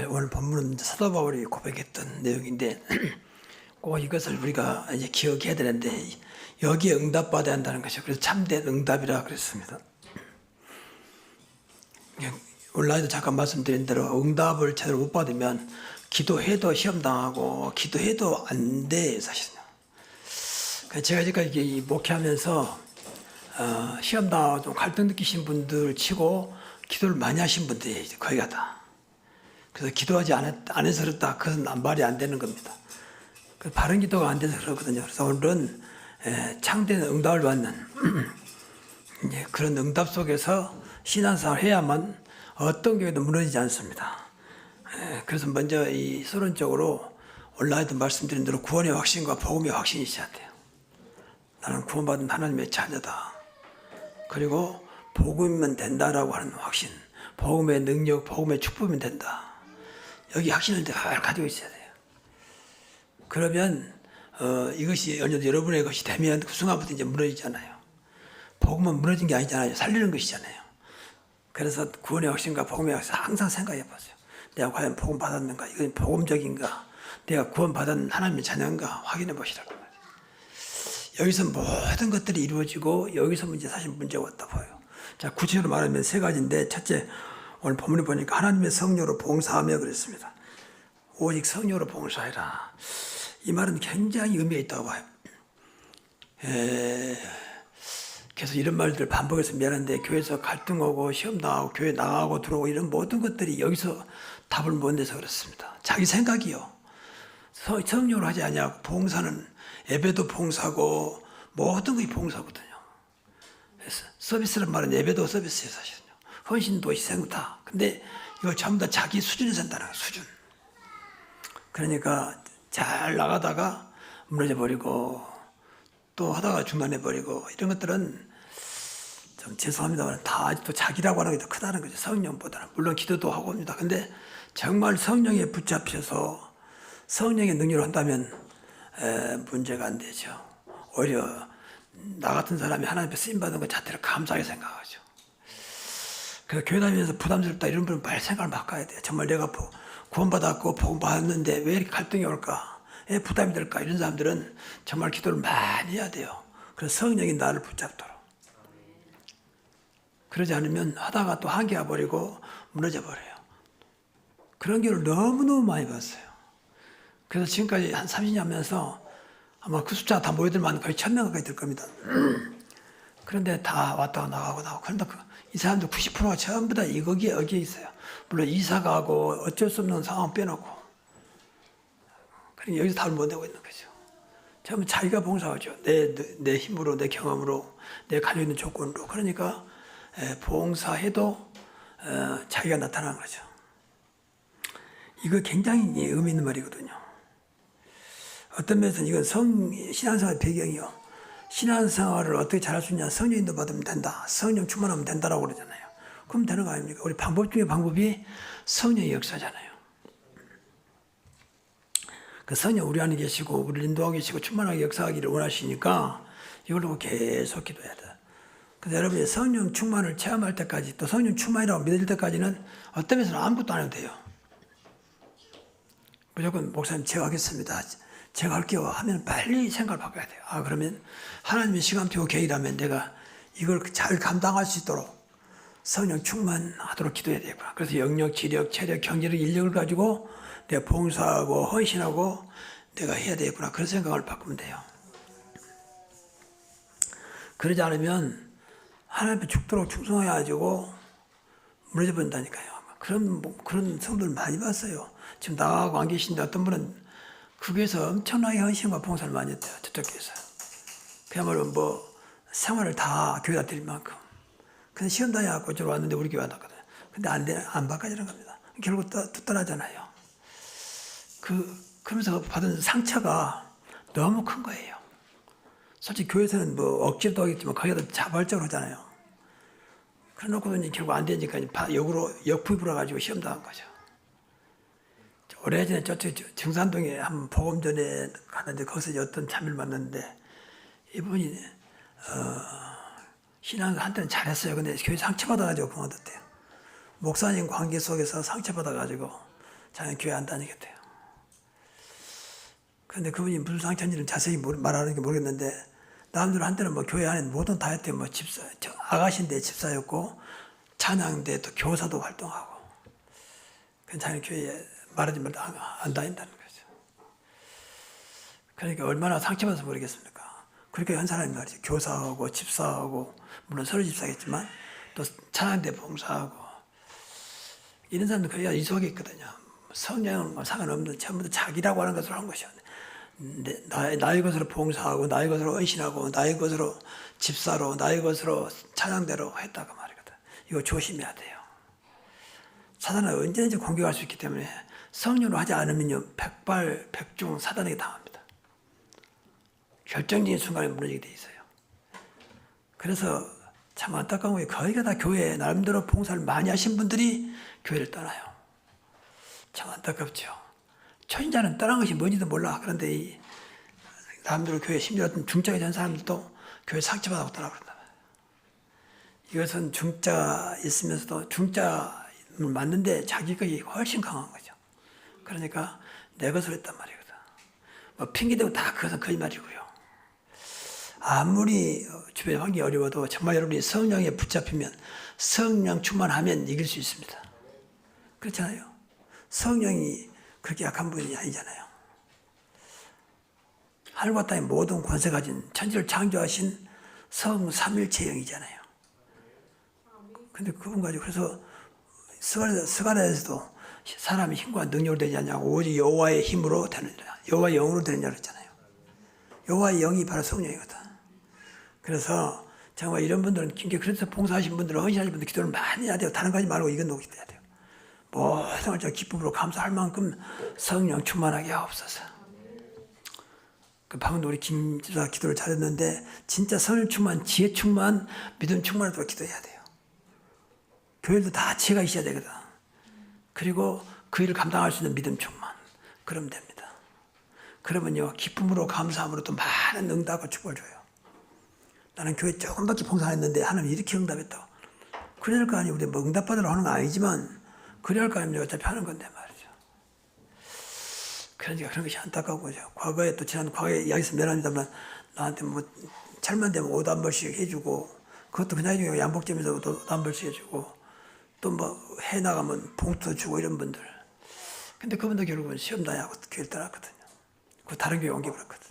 오늘 본문은 사도 바울이 고백했던 내용인데 꼭 이것을 우리가 이제 기억해야 되는데 여기에 응답받아야 한다는 것이죠. 그래서 참된 응답이라 그랬습니다. 온라인도 잠깐 말씀드린 대로 응답을 제대로 못 받으면 기도해도 시험당하고 기도해도 안 돼, 사실은요. 제가 지금까지 목회하면서 시험당하고 좀 갈등 느끼신 분들 치고 기도를 많이 하신 분들이 거의 다. 그래서 기도하지 않아서 그렇다. 그건 말이 안 되는 겁니다. 바른 기도가 안 돼서 그렇거든요. 그래서 오늘은 창대한 응답을 받는 그런 응답 속에서 신앙생활을 해야만 어떤 교회도 무너지지 않습니다. 그래서 먼저 이 서론적으로 온라인도 말씀드린 대로 구원의 확신과 복음의 확신이 있어야 돼요. 나는 구원받은 하나님의 자녀다. 그리고 복음이면 된다라고 하는 확신, 복음의 능력, 복음의 축복이면 된다. 여기 확신을 늘 가지고 있어야 돼요. 그러면 이것이 어느 정도 여러분의 것이 되면 그 순간부터 이제 무너지잖아요. 복음은 무너진 게 아니잖아요. 살리는 것이잖아요. 그래서 구원의 확신과 복음의 확신 항상 생각해 보세요. 내가 과연 복음 받았는가? 이건 복음적인가? 내가 구원받은 하나님의 자녀인가? 확인해 보시라고 말이에요. 여기서 모든 것들이 이루어지고 여기서 문제 사실 문제가 왔다 보여요. 자, 구체적으로 말하면 세 가지인데 첫째, 오늘 본문을 보니까 하나님의 성령으로 봉사하며 그랬습니다. 오직 성령으로 봉사해라. 이 말은 굉장히 의미가 있다고 봐요. 계속 이런 말들 반복해서 미안한데 교회에서 갈등 오고 시험 당하고 교회 나가고 들어오고 이런 모든 것들이 여기서 답을 못 내서 그렇습니다. 자기 생각이요. 성령으로 하지 않냐고. 봉사는 예배도 봉사고 모든 것이 봉사거든요. 서비스란 말은 예배도 서비스예요, 사실은요. 헌신도 희생도 다. 근데 이걸 전부 다 자기 수준에서 한다는 거예요, 수준. 그러니까 잘 나가다가 무너져 버리고 또 하다가 중단해 버리고 이런 것들은 좀 죄송합니다만 다 아직도 자기라고 하는 게 더 크다는 거죠. 성령보다는. 물론 기도도 하고 합니다. 근데 정말 성령에 붙잡혀서 성령의 능력을 한다면 문제가 안 되죠. 오히려 나 같은 사람이 하나님 앞에 쓰임받은 것 자체를 감사하게 생각하죠. 그래서 교회 다니면서 부담스럽다 이런 분은 빨리 생각을 바꿔야 돼요. 정말 내가 구원받았고 복음 받았는데 왜 이렇게 갈등이 올까? 왜 부담이 될까? 이런 사람들은 정말 기도를 많이 해야 돼요. 그래서 성령이 나를 붙잡도록. 그러지 않으면 하다가 또 한계가 버리고 무너져 버려요. 그런 경우를 너무너무 많이 봤어요. 그래서 지금까지 한 30년 하면서 아마 그 숫자가 다 모여들면 거의 1000명 가까이 될 겁니다. 그런데 다 왔다가 나가고. 그런데 이 사람들 90%가 전부 다 거기에 있어요. 물론 이사 가고 어쩔 수 없는 상황 빼놓고. 그러니까 여기서 답을 못 내고 있는 거죠. 전부 자기가 봉사하죠. 내 힘으로, 내 경험으로, 내 가지고 있는 조건으로. 그러니까 봉사해도 자기가 나타나는 거죠. 이거 굉장히 의미 있는 말이거든요. 어떤 면에서는 이건 신앙생활 배경이요. 신앙생활을 어떻게 잘할 수 있냐. 성령 인도 받으면 된다. 성령 충만하면 된다라고 그러잖아요. 그럼 되는 거 아닙니까? 우리 방법 중에 방법이 성령의 역사잖아요. 그 성령 우리 안에 계시고 우리를 인도하고 계시고 충만하게 역사하기를 원하시니까 이걸로 계속 기도해야 돼. 그래서 여러분이 성령 충만을 체험할 때까지 또 성령 충만이라고 믿을 때까지는 어떤 면에서는 아무것도 안 해도 돼요. 무조건 목사님 제가 하겠습니다. 제가 할게요 하면 빨리 생각을 바꿔야 돼요. 그러면 하나님의 시간표 계획이라면 내가 이걸 잘 감당할 수 있도록 성령 충만하도록 기도해야 되구나. 그래서 영역, 지력, 체력, 경제력, 인력을 가지고 내가 봉사하고 헌신하고 내가 해야 되겠구나. 그런 생각을 바꾸면 돼요. 그러지 않으면 하나님 앞에 죽도록 충성해가지고 무너져 버린다니까요. 그런 성도들 많이 봤어요. 지금 나가고 안 계신데 어떤 분은 거기에서 엄청나게 헌신과 봉사를 많이 했대요. 저쪽 교회에서. 그야말로 생활을 다 교회다 드릴 만큼. 근데 시험 다녀갖고 저로 왔는데 우리 교회 왔거든요. 근데 안 바꿔지는 겁니다. 결국 또 떠나잖아요. 그러면서 받은 상처가 너무 큰 거예요. 솔직히 교회에서는 억지로도 하겠지만 거기다 자발적으로 하잖아요. 그래 놓고는 결국 안 되니까 역부이 불어가지고 시험 당한 거죠. 오래전에 저쪽 정산동에 한 복음전에 가는데 거기서 어떤 자매를 만났는데 이분이 신앙을 한때는 잘했어요. 근데 교회 상처받아가지고 그만뒀대요. 목사님 관계 속에서 상처받아가지고 자기는 교회 안 다니겠대요. 그런데 그분이 무슨 상처인지는 자세히 말하는 게 모르겠는데 남들 한때는 뭐 교회 안에 뭐든 다 했대요. 뭐 집사, 아가씨인데 집사였고 찬양대 또 교사도 활동하고. 그래서 자기는 교회에 말하지 말고 안 다닌다는 거죠. 그러니까 얼마나 상처받아서 모르겠습니까? 그렇게 한 사람이 말이죠. 교사하고 집사하고 물론 서로 집사겠지만 또 찬양대 봉사하고 이런 사람들 거의 이 속에 있거든요. 성령은 상관없는 전부 다 자기라고 하는 것으로 한 것이요. 나의 것으로 봉사하고 나의 것으로 헌신하고 나의 것으로 집사로 나의 것으로 찬양대로 했다고 말이거든. 이거 조심해야 돼요. 사단은 언제든지 공격할 수 있기 때문에 성령으로 하지 않으면요 백발백중 사단에게 당합니다. 결정적인 순간에 무너지게 돼 있어요. 그래서 참 안타까운 게 거의가 다 교회에 나름대로 봉사를 많이 하신 분들이 교회를 떠나요. 참 안타깝죠. 초신자는 떠난 것이 뭔지도 몰라. 그런데 이 나름대로 교회 심지어 중자가 된 사람들도 교회 상처받아서 떠나버린다. 이것은 중자가 있으면서도 중자 맞는데 자기 것이 훨씬 강한 거죠. 그러니까 내 것으로 했단 말이거든. 뭐 핑계대고 다 그것은 거짓말이고요. 아무리 주변 환경이 어려워도 정말 여러분이 성령에 붙잡히면 성령 충만하면 이길 수 있습니다. 그렇잖아요. 성령이 그렇게 약한 분이 아니잖아요. 하늘과 땅의 모든 권세 가진 천지를 창조하신 성 삼일체 영이잖아요. 근데 그분 가지고 그래서 스가랴에서도 사람이 힘과 능력으로 되지 않냐고 오직 여호와의 힘으로 되느니라. 여호와의 영으로 되느냐 그랬잖아요. 여호와의 영이 바로 성령이거든. 그래서 정말 이런 분들은 그래서 봉사하신 분들은 헌신하신 분들 기도를 많이 해야 돼요. 다른 거 하지 말고 이건 놓고 기도해야 돼요. 모든 걸 기쁨으로 감사할 만큼 성령 충만하게 하옵소서. 그 방금 우리 김 집사 기도를 잘했는데 진짜 성령 충만, 지혜 충만, 믿음 충만으로 기도해야 돼요. 교회도 다 지혜가 있어야 되거든. 그리고 그 일을 감당할 수 있는 믿음 충만. 그러면 됩니다. 그러면요 기쁨으로 감사함으로 또 많은 응답을 축복을 줘요. 나는 교회 조금밖에 봉사 안 했는데 하나님 이렇게 응답했다고. 그래야 할 거 아니에요. 우리 뭐 응답받으러 하는 건 아니지만 그래야 할 거 아닙니까? 어차피 하는 건데 말이죠. 그러니까 그런 것이 안타까운 거죠. 과거에 또 지난 과거에 이야기에서 면합니다만 나한테 뭐 잘만 되면 옷 한 벌씩 해주고 그것도 그냥 해주고 양복점에서 옷 한 벌씩 해주고 또 뭐 해 나가면 봉투 주고 이런 분들. 근데 그분도 결국은 시험 다니고 교회를 떠났거든요. 그 다른 교회 옮겨버렸거든.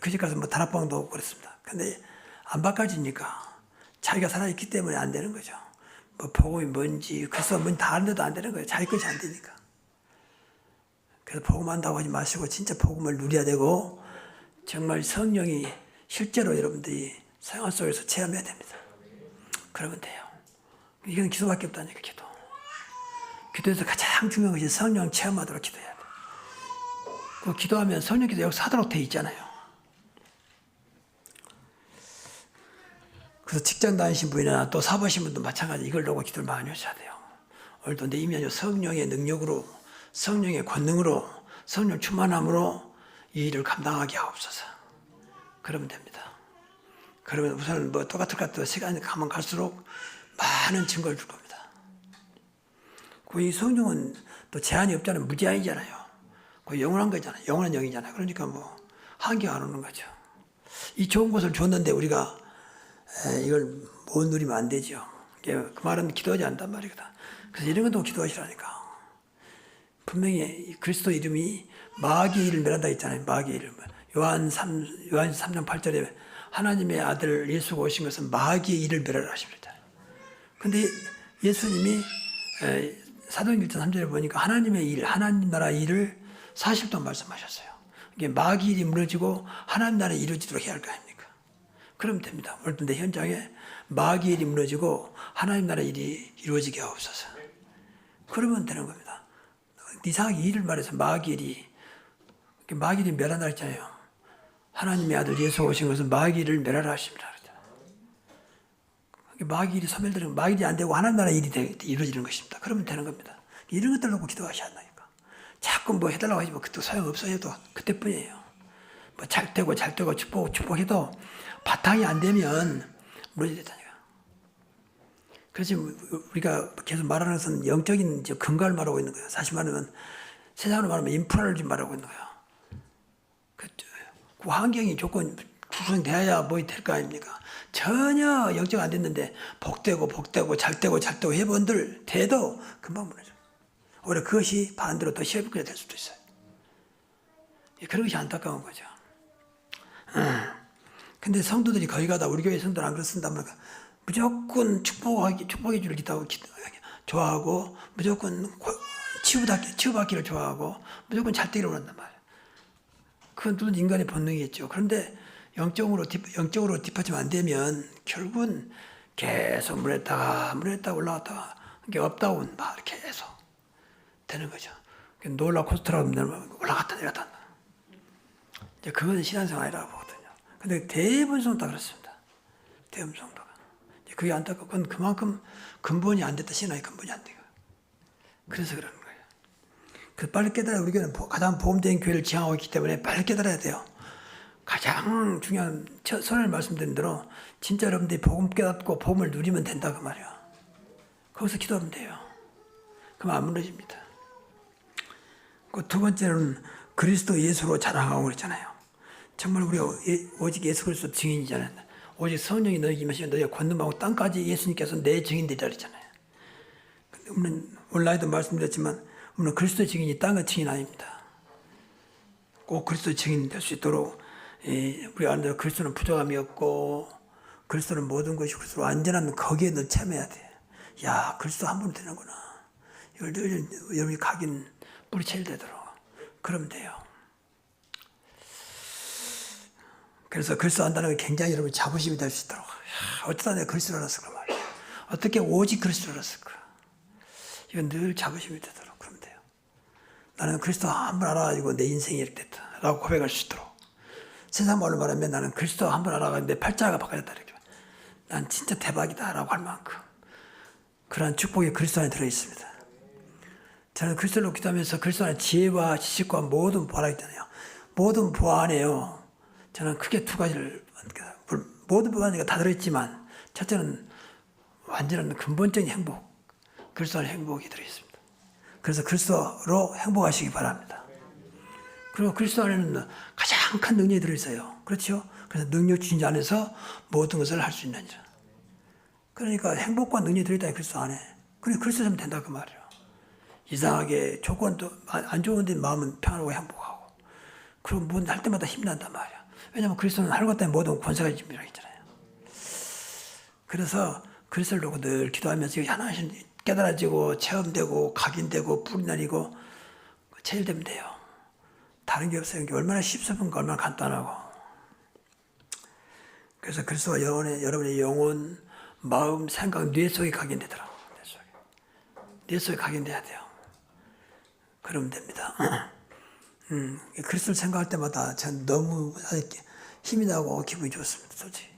그 집 가서 뭐 다락방도 오고 그랬습니다. 근데 안 바꿔지니까 자기가 살아있기 때문에 안 되는 거죠. 뭐 복음이 뭔지 그래서 뭔지 다 아는데도 안 되는 거예요. 자기 것이 안 되니까. 그래서 복음한다고 하지 마시고 진짜 복음을 누려야 되고 정말 성령이 실제로 여러분들이 생활 속에서 체험해야 됩니다. 그러면 돼요. 이건 기도밖에 없다니까 기도. 기도에서 가장 중요한 것이 성령 체험하도록 기도해야 돼요. 그 기도하면 성령 기도 여기서 하도록 돼 있잖아요. 그래서 직장 다니신 분이나 또 사업하신 분도 마찬가지 이걸 놓고 기도를 많이 하셔야 돼요. 오늘도 내 임이 성령의 능력으로 성령의 권능으로 성령 충만함으로 이 일을 감당하게 하옵소서. 그러면 됩니다. 그러면 우선 뭐 똑같을 것 같아도 시간이 가면 갈수록 많은 증거를 줄 겁니다. 이 성령은 또 제한이 없잖아요. 무제한이잖아요. 그 영원한 거잖아요. 영원한 영이잖아요. 그러니까 뭐 한계가 안 오는 거죠. 이 좋은 것을 줬는데 우리가 이걸 못 누리면 안 되죠. 그 말은 기도하지 않단 말이거든. 그래서 이런 것도 기도하시라니까. 분명히 그리스도 이름이 마귀의 일을 멸한다 했잖아요. 마귀의 이름. 요한 3장 8절에 하나님의 아들 예수가 오신 것은 마귀의 일을 멸하라 하십니다. 근데 예수님이 사도행전 3절에 보니까 하나님의 일, 하나님 나라 일을 40도 말씀하셨어요. 이게 마귀 일이 무너지고 하나님 나라에 이루어지도록 해야 할 거 아닙니까? 그러면 됩니다. 오늘도 내 현장에 마귀 일이 무너지고 하나님 나라 일이 이루어지게 하옵소서. 그러면 되는 겁니다. 이상하게 일을 말해서 마귀 일이 멸한다 했잖아요. 하나님의 아들 예수 오신 것은 마귀 일을 멸하라 하십니다. 마귀 일이 소멸되는 마귀 일이 안 되고 하나님 나라 일이 이루어지는 것입니다. 그러면 되는 겁니다. 이런 것들 놓고 기도하셔야 한다니까. 자꾸 뭐 해달라고 하지 뭐 그것도 소용없어 해도 그때뿐이에요. 뭐 잘 되고 축복해도 바탕이 안 되면 무너지다니까. 그래서 우리가 계속 말하는 것은 영적인 근거를 말하고 있는 거예요. 사실 말하면 세상으로 말하면 인프라를 지금 말하고 있는 거예요. 그 환경이 조건 구성돼야 뭐 될 거 아닙니까? 전혀 영적 안 됐는데 복되고 잘 되고 해본들 돼도 금방 무너져. 오히려 그것이 반대로 더 시험거리가 될 수도 있어요. 그런 것이 안타까운 거죠. 근데 성도들이 거의 가다 우리 교회 성도는 안 그렇습니다. 무조건 축복해 주를 좋아하고 무조건 치유받기를 좋아하고 무조건 잘 되기를 원한단 말이에요. 그건 또 인간의 본능이겠죠. 그런데 영적으로 뒷받침 안 되면 결국은 계속 물에다가 올라갔다가 이게 업다운 막 계속 되는 거죠. 롤러코스터로 올라갔다 내렸다. 이제 그건 신앙생활이라고 보거든요. 근데 대부분 성도 다 그렇습니다. 대부분 성도가. 그게 안타깝고 그건 그만큼 근본이 안 됐다. 신앙의 근본이 안 돼요. 그래서 그러는 거예요. 그 빨리 깨달아야 우리 교회는 가장 보험된 교회를 지향하고 있기 때문에 빨리 깨달아야 돼요. 가장 중요한 선을 말씀드린 대로 진짜 여러분들이 복음 깨닫고 복음을 누리면 된다 그 말이야. 거기서 기도하면 돼요. 그럼 안 무너집니다. 그 두 번째는 그리스도 예수로 자랑하고 그랬잖아요. 정말 우리가 오직 예수 그리스도 증인이잖아요. 오직 성령이 너희 임하시면 너희가 권능하고 땅까지 예수님께서 내 증인되리라 그랬잖아요. 근데 우리는 온라인도 말씀드렸지만 우리는 그리스도 증인이 땅의 증인 아닙니다. 꼭 그리스도 증인 될 수 있도록 우리 안에 그리스도는 부족함이 없고 그리스도는 모든 것이 그리스도 완전한 거기에 너 참여해야 돼. 야, 그리스도 한 번 되는구나. 이걸 늘 여러분이 각인 뿌리채일 되도록 그러면 돼요. 그래서 그리스도 안다는 게 굉장히 여러분 자부심이 될 수 있도록. 어쩌다 내가 그리스도를 알았을까 말이야. 어떻게 오직 그리스도를 알았을까. 이건 늘 자부심이 되도록 그러면 돼요. 나는 그리스도 한 번 알아가지고 내 인생이 이렇게 됐다 라고 고백할 수 있도록. 세상 말로 말하면 나는 그리스도 한 번 알아가지고 내 팔자가 바뀌었다 이렇게. 난 진짜 대박이다 라고 할 만큼 그러한 축복이 그리스도 안에 들어있습니다. 저는 그리스도로 기도하면서 그리스도 안에 지혜와 지식과 모든 보아라 있잖아요. 모든 보아 안에요. 저는 크게 두 가지를 모든 보아 안에 다 들어있지만 첫째는 완전한 근본적인 행복, 그리스도 안에 행복이 들어있습니다. 그래서 그리스도로 행복하시기 바랍니다. 그리고 그리스도 안에는 가장 큰 능력이 들어있어요. 그렇죠? 그래서 능력 주신 자 안에서 모든 것을 할 수 있는 자. 그러니까 행복과 능력이 들어있다 그리스도 안에. 그러니까 그리스도 하면 된다 그 말이에요. 이상하게 조건도 안 좋은데 마음은 평안하고 행복하고. 그리고 뭔 할 때마다 힘이 난단 말이야. 왜냐하면 그리스도는 하는 것 때문에 모든 권세가 있습니다 했잖아요. 그래서 그리스도를 놓고 늘 기도하면서 하나씩 깨달아지고 체험되고 각인되고 뿌리 내리고 체일되면 돼요. 다른 게 없어요. 얼마나 쉽습니까? 얼마나 간단하고. 그래서 그리스도가 여러분의 영혼, 마음, 생각, 뇌 속에 각인되더라고. 뇌 속에 각인돼야 돼요. 그러면 됩니다. 그리스도를 생각할 때마다 전 너무 힘이 나고 기분이 좋습니다. 솔직히.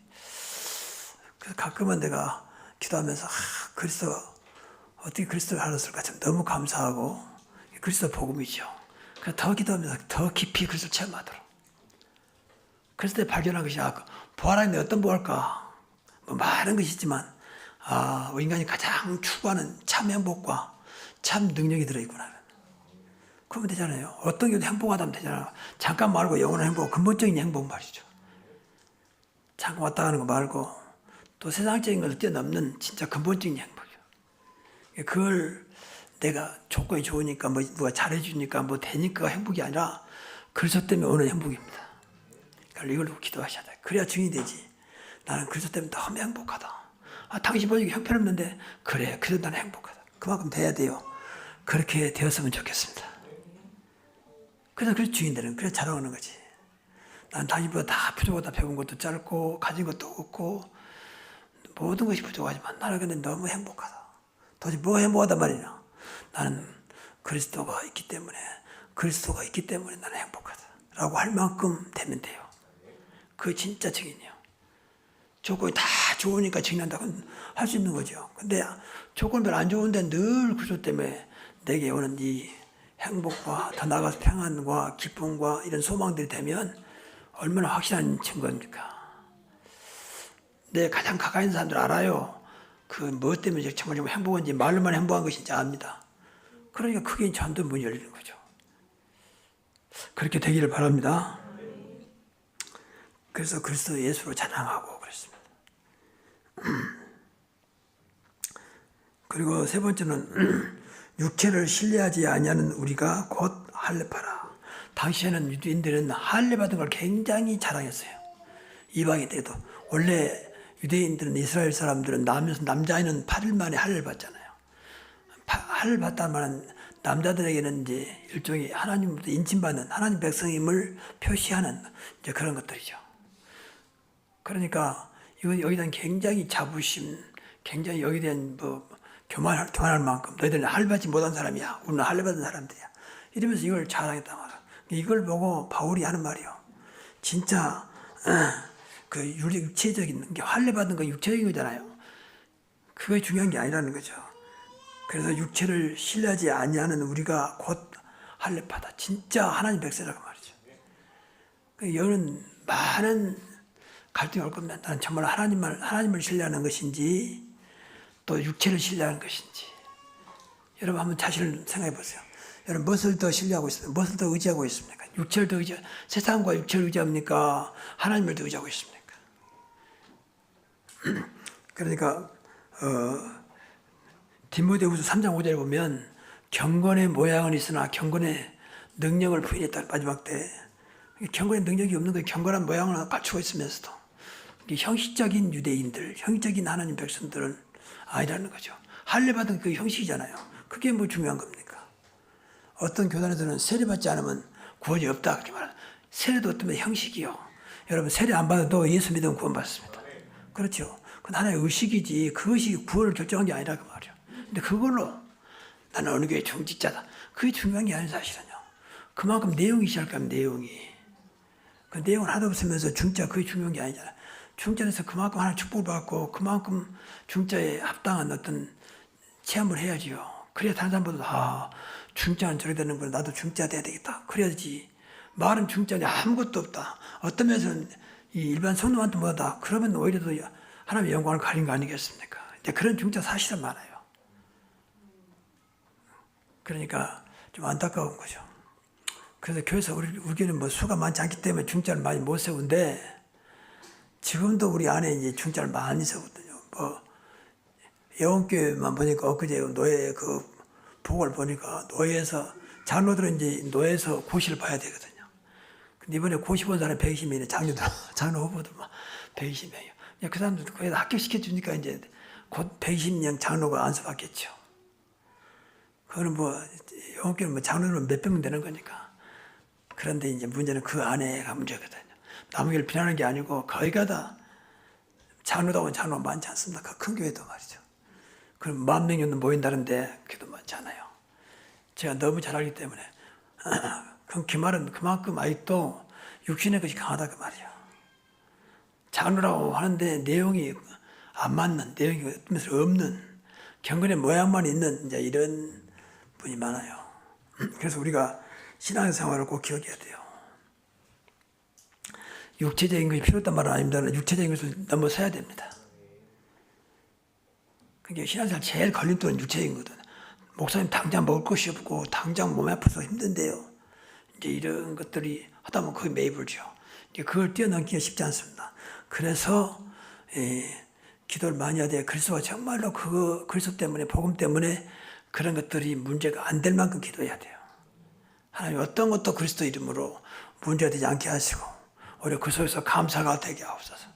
그래서 가끔은 내가 기도하면서 어떻게 그리스도를 알았을까 참 너무 감사하고 그리스도 복음이죠. 그래서 더 기도하면서 더 깊이 그리스도를 체험하도록. 그래서 내가 발견한 것이 부활하는데 어떤 부활까? 뭐 많은 것이 있지만 인간이 가장 추구하는 참 행복과 참 능력이 들어있구나. 그러면 되잖아요. 어떤 경우도 행복하다면 되잖아요. 잠깐 말고 영원한 행복, 근본적인 행복 말이죠. 잠깐 왔다 가는 거 말고 또 세상적인 것을 뛰어넘는 진짜 근본적인 행복이요. 그걸 내가 조건이 좋으니까 뭐 누가 잘해주니까 뭐 되니까 행복이 아니라 그리스도 때문에 오는 행복입니다. 그러니까 이걸로 기도하셔야 돼. 그래야 증인이 되지. 나는 그리스도 때문에 너무 행복하다. 당신 보니까 형편없는데 그래 그래도 나는 행복하다. 그만큼 돼야 돼요. 그렇게 되었으면 좋겠습니다. 그래서 증인 되는 그래서 자랑하는 거지. 난 당신보다 다 부족하다. 배운 것도 짧고 가진 것도 없고 모든 것이 부족하지만 나는 근데 너무 행복하다. 도대체 뭐 행복하단 말이냐. 나는 그리스도가 있기 때문에 나는 행복하다 라고 할 만큼 되면 돼요. 그게 진짜 증인이에요. 조건이 다 좋으니까 증인한다고 할 수 있는 거죠. 근데 조건이 별로 안 좋은데 늘 그리스도 때문에 내게 오는 이 행복과 더 나아가서 평안과 기쁨과 이런 소망들이 되면 얼마나 확실한 증거입니까? 내 가장 가까이 있는 사람들 알아요. 그 무엇 때문에 정말 행복한지 말로만 행복한 것인지 압니다. 그러니까 크게 전도 문이 열리는 거죠. 그렇게 되기를 바랍니다. 그래서 그리스도 예수로 찬양하고 그랬습니다. 그리고 세 번째는 육체를 신뢰하지 아니하는 우리가 곧 할례파라. 당시에는 유대인들은 할례받은 걸 굉장히 자랑했어요. 이방인들도 원래 유대인들은 이스라엘 사람들은 남자애는 8일 만에 할례를 받잖아요. 할례를 받다는 말은 남자들에게는 이제 일종의 하나님으로부터 인침받는 하나님 백성임을 표시하는 이제 그런 것들이죠. 그러니까 이건 여기에 대한 굉장히 자부심, 굉장히 여기에 대한 교만할 만큼 너희들은 할례 받지 못한 사람이야. 우리는 할례 받은 사람들이야. 이러면서 이걸 자랑했단 말이야. 이걸 보고 바울이 하는 말이요. 진짜 그 육체적인 게 할례 받은 거 육체적인 거잖아요. 그게 중요한 게 아니라는 거죠. 그래서 육체를 신뢰하지 아니하는 우리가 곧 할례파다. 진짜 하나님 백성이라고 말이죠. 여기는 많은 갈등이 올 겁니다. 나는 정말 하나님을 신뢰하는 것인지 또 육체를 신뢰하는 것인지. 여러분 한번 자신을 생각해 보세요. 여러분 무엇을 더 신뢰하고 있습니까? 무엇을 더 의지하고 있습니까? 육체를 더 세상과 육체를 의지합니까? 하나님을 더 의지하고 있습니까? 그러니까 디모데후서 3장 5절에 보면 경건의 모양은 있으나 경건의 능력을 부인했다. 마지막 때 경건의 능력이 없는 거예요. 경건한 모양을 갖추고 있으면서도 형식적인 유대인들, 형식적인 하나님 백성들은 아니라는 거죠. 할례 받은 그 형식이잖아요. 그게 뭐 중요한 겁니까? 어떤 교단에서는 세례받지 않으면 구원이 없다 그렇게 말해요. 세례도 어떤 형식이요. 여러분 세례 안 받아도 예수 믿으면 구원받습니다. 그렇죠. 그건 하나의 의식이지 그것이 구원을 결정한 게 아니라 그 말이에요. 근데 그걸로 나는 어느 교회 중직자다. 그게 중요한 게 아닌 사실은요. 그만큼 내용이 시작하면 내용이. 그 내용은 하나도 없으면서 중자 그게 중요한 게 아니잖아. 중자에서 그만큼 하나님 축복을 받고 그만큼 중자에 합당한 어떤 체험을 해야지요. 그래야 다른 사람보다 중자는 저렇게 되는구나. 나도 중자 돼야 되겠다. 그래야지. 말은 중자인데 아무것도 없다. 어떤 면에서는 이 일반 성도한테 뭐다. 그러면 오히려 더 하나님의 영광을 가린 거 아니겠습니까? 근데 그런 중자 사실은 많아요. 그러니까 좀 안타까운 거죠. 그래서 교회에서 우리 교회는 뭐 수가 많지 않기 때문에 중자를 많이 못 세운데 지금도 우리 안에 이제 중자를 많이 세우거든요. 뭐 예원교회만 보니까 엊그제 노예 그 복을 보니까 노예에서 장로들은 이제 노예에서 고시를 봐야 되거든요. 근데 이번에 고시 본 사람이 120명이네. 장로 후보들 막 120명이요. 그 사람들 거기다 합격시켜 주니까 이제 곧 120명 장로가 안수받겠죠. 그거는 뭐 예원교회는 뭐 장로는 몇백 명 되는 거니까. 그런데 이제 문제는 그 안에가 문제거든요. 남에게 비난하는 게 아니고 거기가 다 장로다운 장로가 많지 않습니다. 그 큰 교회도 말이죠. 그럼 10,000명이 모인다는데 그게도 많지 않아요. 제가 너무 잘 알기 때문에 그럼 그 말은 그만큼 아직도 육신의 것이 강하다 그 말이에요. 장로라고 하는데 내용이 안 맞는 내용이 없는 경건의 모양만 있는 이제 이런 분이 많아요. 그래서 우리가 신앙생활을 꼭 기억해야 돼요. 육체적인 것이 필요했단 말은 아닙니다. 육체적인 것을 넘어서야 됩니다. 그게 신앙생활 제일 걸림돌은 육체적인 거거든. 목사님 당장 먹을 것이 없고 당장 몸이 아파서 힘든데요. 이제 이런 것들이 하다 보면 거기 매입을죠. 그걸 뛰어넘기가 쉽지 않습니다. 그래서 기도를 많이 해야 돼요. 그리스도가 정말로 그리스도 때문에 복음 때문에 그런 것들이 문제가 안 될 만큼 기도해야 돼요. 하나님 어떤 것도 그리스도 이름으로 문제가 되지 않게 하시고 오히려 그 속에서 감사가 되게 하옵소서.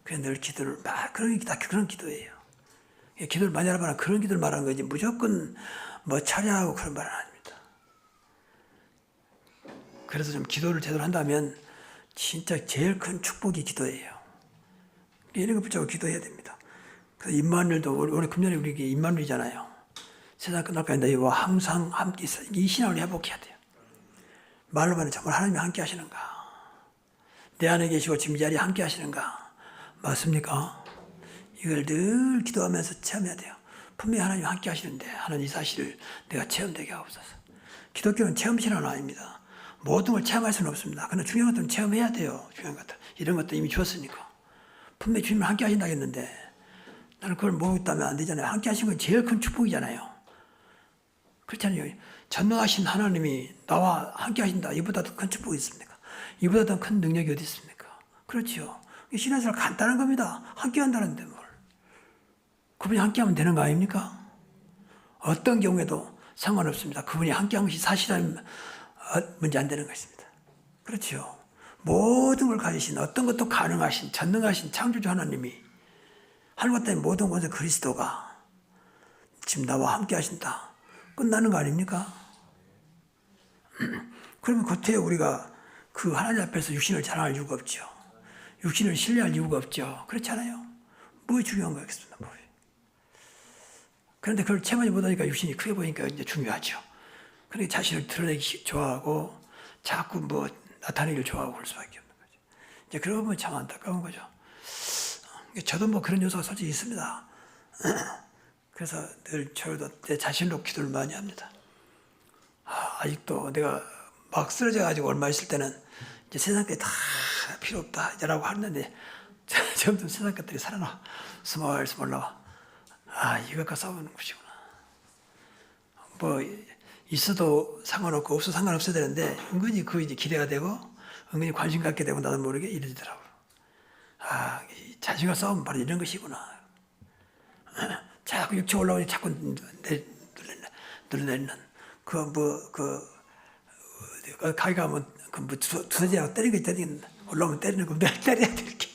그냥 늘 기도를 막 그런 기도예요. 기도를 많이 하라면 그런 기도를 말하는 거지 무조건 뭐 차려하고 그런 말은 아닙니다. 그래서 좀 기도를 제대로 한다면 진짜 제일 큰 축복이 기도예요. 이런 거 붙잡고 기도해야 됩니다. 그래서 임마누엘도 올해 금년에 우리 임마누엘이잖아요. 세상 끝날까지 너희와 항상 함께 있어. 이 신앙을 회복해야 돼요. 말로만 정말 하나님이 함께 하시는가? 내 안에 계시고 지금 이 자리에 함께 하시는가? 맞습니까? 이걸 늘 기도하면서 체험해야 돼요. 분명히 하나님이 함께 하시는데 하나님 이 사실을 내가 체험되게 하옵소서. 기독교는 체험신앙은 아닙니다. 모든 걸 체험할 수는 없습니다. 그러나 중요한 것들은 체험해야 돼요. 중요한 것들. 이런 것도 이미 주었으니까. 분명히 주님을 함께 하신다 했는데 나는 그걸 모르고 있다면 안 되잖아요. 함께 하신 건 제일 큰 축복이잖아요. 그렇잖아요. 전능하신 하나님이 나와 함께 하신다. 이보다 더 큰 축복이 있습니까? 이보다 더 큰 능력이 어디 있습니까? 그렇죠. 신앙생활 간단한 겁니다. 함께 한다는데 뭘. 그분이 함께 하면 되는 거 아닙니까? 어떤 경우에도 상관없습니다. 그분이 함께 한 것이 사실은 문제 안 되는 것입니다. 그렇죠. 모든 걸 가지신 어떤 것도 가능하신 전능하신 창조주 하나님이 하늘과 땅의 모든 권세 그리스도가 지금 나와 함께 하신다. 끝나는 거 아닙니까? 그러면 그때 우리가 그 하나님 앞에서 육신을 자랑할 이유가 없죠. 육신을 신뢰할 이유가 없죠. 그렇잖아요. 뭐 중요한 거겠습니까? 뭐. 그런데 그걸 체험하지 못하니까 육신이 크게 보이니까 이제 중요하죠. 그러니까 자신을 드러내기 좋아하고 자꾸 뭐 나타내기를 좋아하고 그럴 수밖에 없는 거죠. 이제 그러고 보면 참 안타까운 거죠. 저도 뭐 그런 요소가 솔직히 있습니다. 그래서 늘 저도 내 자신으로 기도를 많이 합니다. 아직도 내가 막 쓰러져가지고 얼마 있을 때는 이제 세상 게 다 필요 없다 이라고 하는데 점점 세상 것들이 살아나 스멀스멀 나와. 이것과 싸우는 것이구나. 뭐 있어도 상관없고 없어도 상관없어야 되는데 은근히 그 이제 기대가 되고 은근히 관심 갖게 되고 나도 모르게 이러더라고요. 자신과 싸우면 바로 이런 것이구나. 자꾸 육체 올라오니 자꾸 눌러내리는 가게 가면 두더지하고 때리는 거 있다니 올라오면 때리는 거 내가 때려야 돼 이렇게.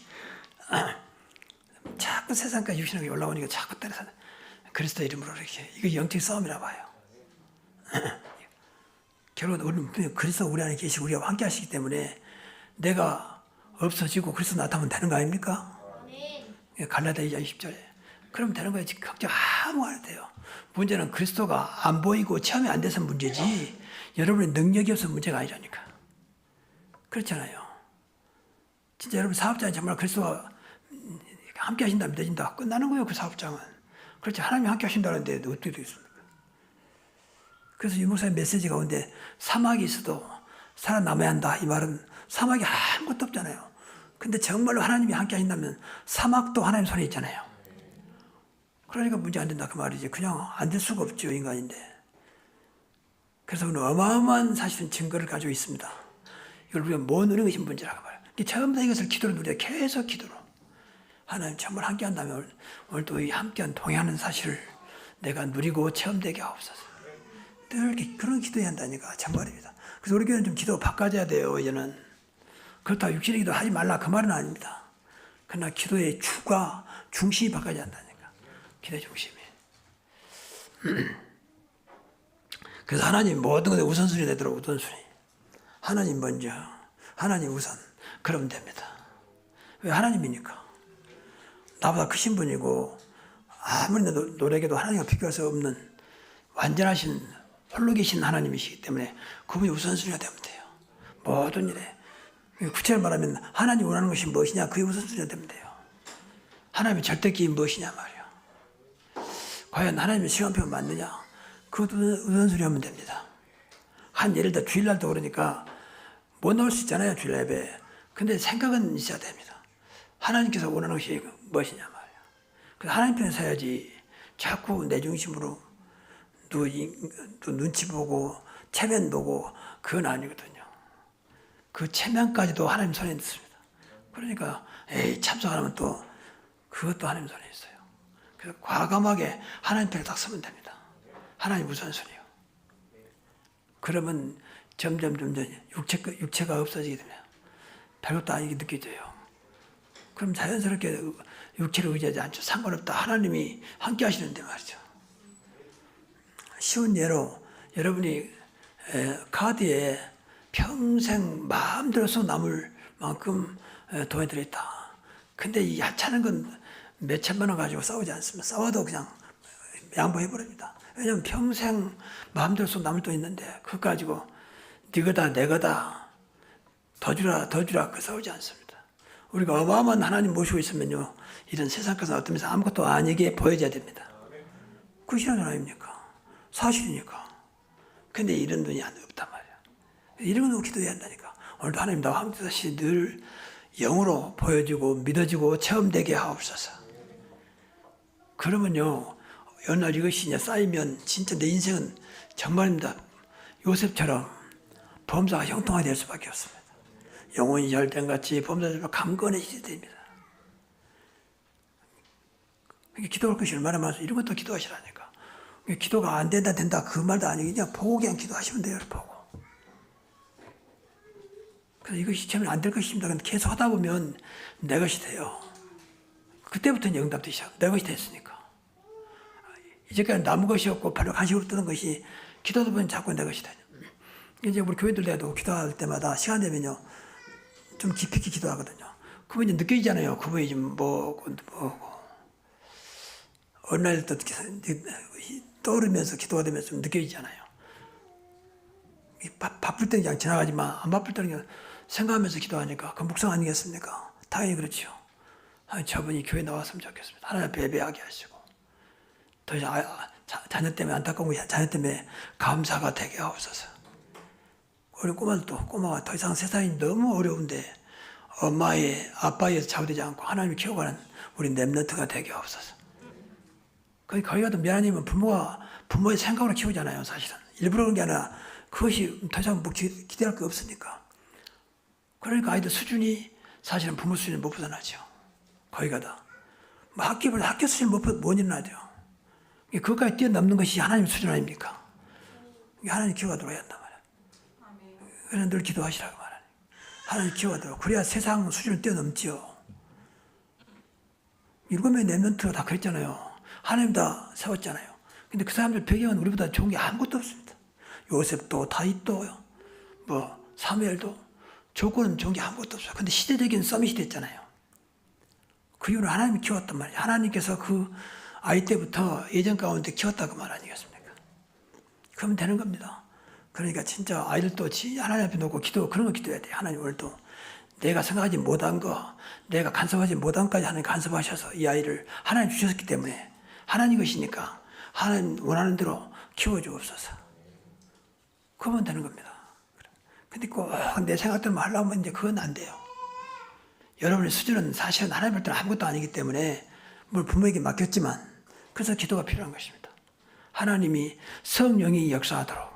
자꾸 세상까지 육신하게 올라오니까 자꾸 때려서 그리스도 이름으로 이렇게 이거 영적 싸움이라 봐요. 결국 우리는 그리스도 우리 안에 계시고 우리와 함께 하시기 때문에 내가 없어지고 그리스도 나타나면 되는 거 아닙니까? 갈라디아 2장 20절에 그럼 되는 거예요. 걱정 아무 안 해도 돼요. 문제는 그리스도가 안 보이고 체험이 안 돼서 문제지 여러분의 능력이 없어서 문제가 아니라니까. 그렇잖아요. 진짜 여러분 사업장이 정말 그리스도가 함께 하신다 믿어진다 끝나는 거예요. 그 사업장은. 그렇지 하나님이 함께 하신다는데 어떻게 되겠습니까? 그래서 유 목사님 메시지 가운데 사막이 있어도 살아남아야 한다. 이 말은 사막이 아무것도 없잖아요. 근데 정말로 하나님이 함께 하신다면 사막도 하나님 손에 있잖아요. 그러니까 문제 안 된다 그 말이지. 그냥 안 될 수가 없죠 인간인데. 그래서 오늘 어마어마한 사실은 증거를 가지고 있습니다. 이걸 우리가 못 누리는 것이 문제라고 말해요. 처음부터 이것을 기도로 누려야 계속 기도로. 하나님 정말 함께 한다면 오늘 또 이 함께한 동행하는 사실을 내가 누리고 체험되게 하옵소서. 늘 그런 기도해야 한다니까 정말입니다. 그래서 우리 교회는 좀 기도 바꿔줘야 돼요. 이제는. 그렇다고 육신의 기도 하지 말라 그 말은 아닙니다. 그러나 기도의 주가 중심이 바꿔야 한다니까. 기도의 중심이. 그래서 하나님 모든 것에 우선순위 내도록 우선순위. 하나님 먼저, 하나님 우선. 그러면 됩니다. 왜 하나님이니까. 나보다 크신 분이고 아무리 노력해도 하나님과 비교할 수 없는 완전하신 홀로 계신 하나님이시기 때문에 그분이 우선순위가 되면 돼요. 모든 일에. 구체적으로 말하면 하나님이 원하는 것이 무엇이냐 그게 우선순위가 되면 돼요. 하나님의 절대기이 무엇이냐 말이야. 과연 하나님의 시간표가 맞느냐 그것도 우선순위 하면 됩니다. 예를 들어 주일날도 그러니까 못 나올 수 있잖아요 주일 예배. 근데 생각은 있어야 됩니다. 하나님께서 원하는 것이 무엇이냐 말이야. 그래서 하나님 편에 서야지 자꾸 내 중심으로 또 눈치 보고 체면 보고 그건 아니거든요. 그 체면까지도 하나님 손에 있습니다. 그러니까 참석 안 하면 또 그것도 하나님 손에 있어요. 그래서 과감하게 하나님 편에 딱 서면 됩니다. 하나님 우선순위요. 그러면 점점 육체가 없어지게 되면 별것도 아니게 느껴져요. 그럼 자연스럽게 육체를 의지하지 않죠. 상관없다. 하나님이 함께 하시는데 말이죠. 쉬운 예로 여러분이 카드에 평생 마음대로 써 남을 만큼 돈이 들어있다. 근데 이 하찮은 건 몇천만 원 가지고 싸우지 않습니다. 싸워도 그냥 양보해버립니다. 왜냐하면 평생 마음대로 써 남을 돈 있는데 그거 가지고 네거다 내거다 더 주라 그 싸우지 않습니다. 우리가 어마어마한 하나님 모시고 있으면요 이런 세상 것은 어떤 면에서 아무것도 아니게 보여져야 됩니다. 그게 신앙 아닙니까? 사실이니까. 근데 이런 눈이 없단 말이야. 이런 거 기도해야 한다니까. 오늘도 하나님 나와 함께 다시 늘 영으로 보여지고 믿어지고 체험되게 하옵소서. 그러면요, 어느 날 이것이 이제 쌓이면 진짜 내 인생은 정말입니다. 요셉처럼 범사가 형통화될 수밖에 없습니다. 영혼이 절된 같이 범사가 강건해지게 됩니다. 기도할 것이 얼마나 많아서 이런 것도 기도하시라니까. 기도가 안 된다 된다 그 말도 아니고 그냥 보고 그냥 기도하시면 돼요. 보고. 그래서 이것이 처음에 안 될 것입니다. 근데 계속 하다 보면 내 것이 돼요. 그때부터는 응답도 시작. 내 것이 됐으니까. 이제까지 남은 것이 없고 바로 간식으로 뜨는 것이 기도하다 보면 자꾸 내 것이 되죠. 이제 우리 교회들 내도 기도할 때마다 시간 되면요 좀 깊이 있게 기도하거든요. 그분 이제 느껴지잖아요. 그분이 좀 뭐고 어느 날 또 떠오르면서 기도가 되면서 좀 느껴지잖아요. 바쁠 때는 그냥 지나가지만 안 바쁠 때는 그냥 생각하면서 기도하니까 그 묵상 아니겠습니까? 당연히 그렇죠. 저분이 교회 나왔으면 좋겠습니다. 하나님 앞에 예배하게 하시고 더 이상 자녀 때문에 안타까운 것이 자녀 때문에 감사가 되게 하옵소서. 우리 꼬마가 더 이상 세상이 너무 어려운데 엄마의 아빠에서 좌우되지 않고 하나님이 키워가는 우리 렘넌트가 되게 하옵소서. 거기 가도 미안하면 부모의 생각으로 키우잖아요. 사실은 일부러 그런 게 아니라 그것이 더 이상 뭐 기대할 게 없으니까. 그러니까 아이들 수준이 사실은 부모 수준을 못 벗어나죠. 거기 가다 뭐 학교 수준 못 일어나죠. 그것까지 뛰어넘는 것이 하나님 수준 아닙니까? 하나님 키워가도록 해야 한단 말이에요. 그래서 늘 기도하시라고 말하니 하나님 키워가도록. 그래야 세상 수준을 뛰어넘지요. 7명의 렘넌트가 다 그랬잖아요. 하나님 다 세웠잖아요. 근데 그 사람들 배경은 우리보다 좋은 게 아무것도 없습니다. 요셉도 다윗도 뭐 사무엘도 조건은 좋은 게 아무것도 없어요. 근데 시대적인 서밋이 됐잖아요. 그 이유는 하나님이 키웠단 말이에요. 하나님께서 그 아이 때부터 예전 가운데 키웠다고 말 아니겠습니까? 그러면 되는 겁니다. 그러니까 진짜 아이들도 하나님 앞에 놓고 그런 거 기도해야 돼요. 하나님 오늘도 내가 생각하지 못한 거, 내가 간섭하지 못한 것까지 하나님 간섭하셔서 이 아이를 하나님 주셨기 때문에 하나님 것이니까 하나님 원하는 대로 키워주옵소서. 그러면 되는 겁니다. 근데 꼭 내 생각대로 하려면 이제 그건 안 돼요. 여러분의 수준은 사실은 하나님 볼 때는 아무것도 아니기 때문에 뭘 부모에게 맡겼지만 그래서 기도가 필요한 것입니다. 하나님이 성령이 역사하도록.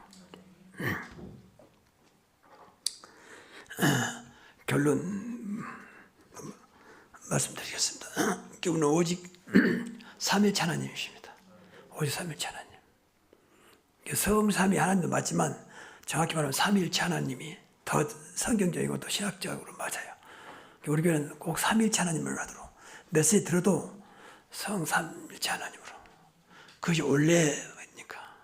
결론 말씀드리겠습니다. 그분은 오직 삼위일체 하나님이십니다. 오직 삼위일체 하나님. 성삼위 하나님도 맞지만 정확히 말하면 삼위일체 하나님이 더 성경적이고 또 신학적으로 맞아요. 우리 교회는 꼭 삼위일체 하나님을 하도록 메시지 들어도 성삼일체 하나님으로. 그것이 원래니까.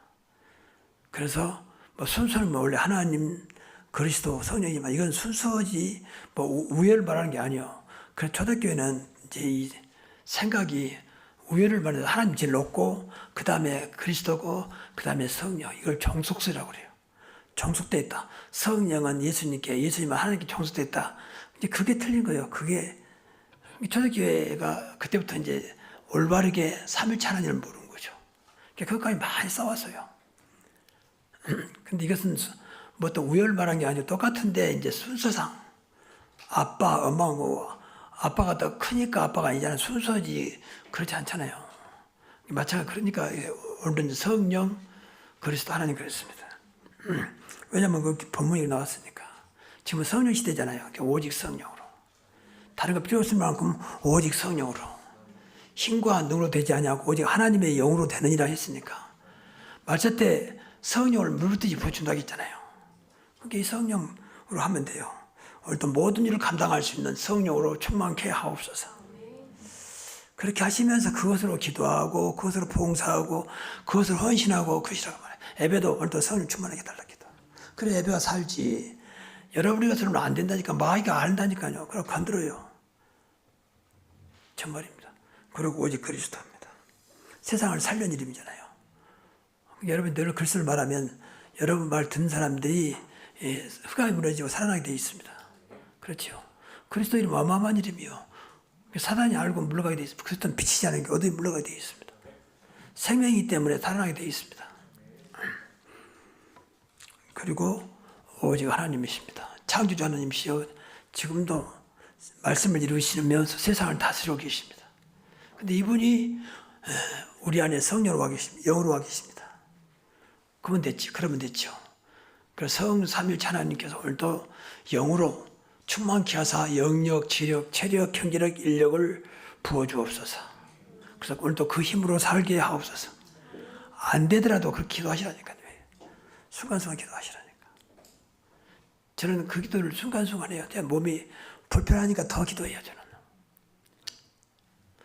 그래서 뭐 순서는 뭐 원래 하나님, 그리스도, 성령이지만 이건 순서지 뭐 우열을 말하는 게 아니에요. 그래서 초대교회는 이제 이 생각이 우열을 말해서 하나님 제일 높고 그 다음에 그리스도고 그 다음에 성령, 이걸 종속수라고 그래요. 종속되어 있다. 성령은 예수님께, 예수님은 하나님께 종속되어 있다. 이제 그게 틀린 거예요. 그게 초대교회가 그때부터 이제 올바르게 삼일체 하나님을 모르는 거죠. 그것까지 많이 싸웠어요. 근데 이것은 뭐 또 우열 말한 게 아니고 똑같은데 이제 순서상 아빠, 엄마고 아빠가 더 크니까 아빠가 아니잖아요. 순서지 그렇지 않잖아요. 마찬가지 그러니까 오늘은 성령, 그리스도 하나님 그랬습니다. 왜냐하면 그 본문이 나왔으니까. 지금 성령 시대잖아요. 오직 성령으로. 다른 거 필요 없을 만큼 오직 성령으로. 힘과 능으로 되지 아니하고 오직 하나님의 영으로 되느니라 했으니까. 말세 때 성령을 물붓듯이 부어준다고 했잖아요. 그게 성령으로 하면 돼요. 오늘도 모든 일을 감당할 수 있는 성령으로 충만케 하옵소서. 그렇게 하시면서 그것으로 기도하고 그것으로 봉사하고 그것으로 헌신하고 그것이라고 말해요. 예배도 오늘도 성령 충만하게 달라 기도. 그래 예배가 살지. 여러분이 것으로는 안 된다니까 마귀가 안다니까요. 그럼 건드려요. 정말입니다. 그리고 오직 그리스도입니다. 세상을 살려는 이름이잖아요. 여러분 늘 그리스도를 말하면 여러분 말 듣는 사람들이 흑암이 무너지고 살아나게 되어 있습니다. 그렇죠. 그리스도 이름 어마어마한 이름이요. 사단이 알고 물러가게 되어 있습니다. 그리스도는 빛이지 않은 게 어디에 물러가게 되어 있습니다. 생명이기 때문에 살아나게 되어 있습니다. 그리고 오직 하나님이십니다. 창조주 하나님이시여 지금도 말씀을 이루시면서 세상을 다스리고 계십니다. 근데 이분이 우리 안에 성령으로 와 계십니다. 영으로 와 계십니다. 그러면 됐지. 그러면 됐죠. 그래서 성삼일체 하나님께서 오늘도 영으로 충만케 하사 영력, 지력, 체력, 경제력, 인력을 부어주옵소서. 그래서 오늘도 그 힘으로 살게 하옵소서. 안 되더라도 그렇게 기도하시라니까요. 순간순간 기도하시라니까. 저는 그 기도를 순간순간 해요. 제 몸이 불편하니까 더 기도해요. 저는.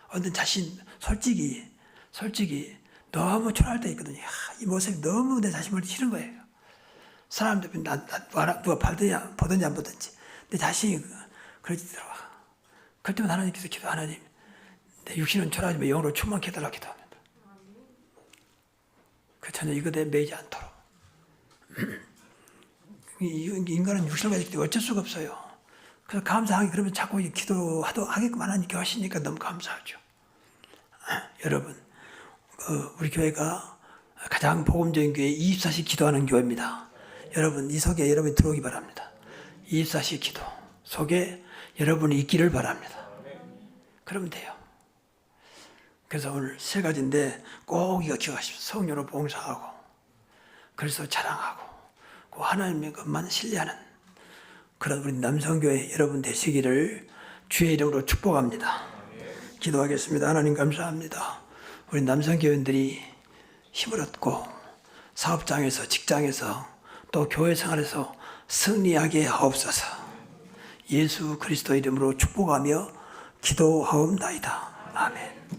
어떤 자신 솔직히 너무 초라할 때 있거든요. 이 모습이 너무 내 자신 볼 때 싫은 거예요. 사람들 누가 보든지 안 보든지 내 자신이 그러지더라고. 그럴 때만 하나님께서 하나님 내 육신은 초라하지만 영으로 충만케 해달라고 기도합니다. 그 전혀 이것에 매이지 않도록. 인간은 육신을 가지기 때문에 어쩔 수가 없어요. 그래서 감사하게 그러면 자꾸 기도하게끔 하나님께 하시니까 너무 감사하죠. 여러분, 우리 교회가 가장 복음적인 교회 24시 기도하는 교회입니다. 여러분, 이 속에 여러분이 들어오기 바랍니다. 24시 기도 속에 여러분이 있기를 바랍니다. 그러면 돼요. 그래서 오늘 세 가지인데 꼭 이거 기억하십시오. 성령으로 봉사하고, 그래서 자랑하고, 그 하나님의 것만 신뢰하는 그런 우리 남성교회 여러분 되시기를 주의 이름으로 축복합니다. 기도하겠습니다. 하나님 감사합니다. 우리 남성교회원들이 힘을 얻고 사업장에서, 직장에서, 또 교회 생활에서 승리하게 하옵소서. 예수 그리스도 이름으로 축복하며 기도하옵나이다. 아멘.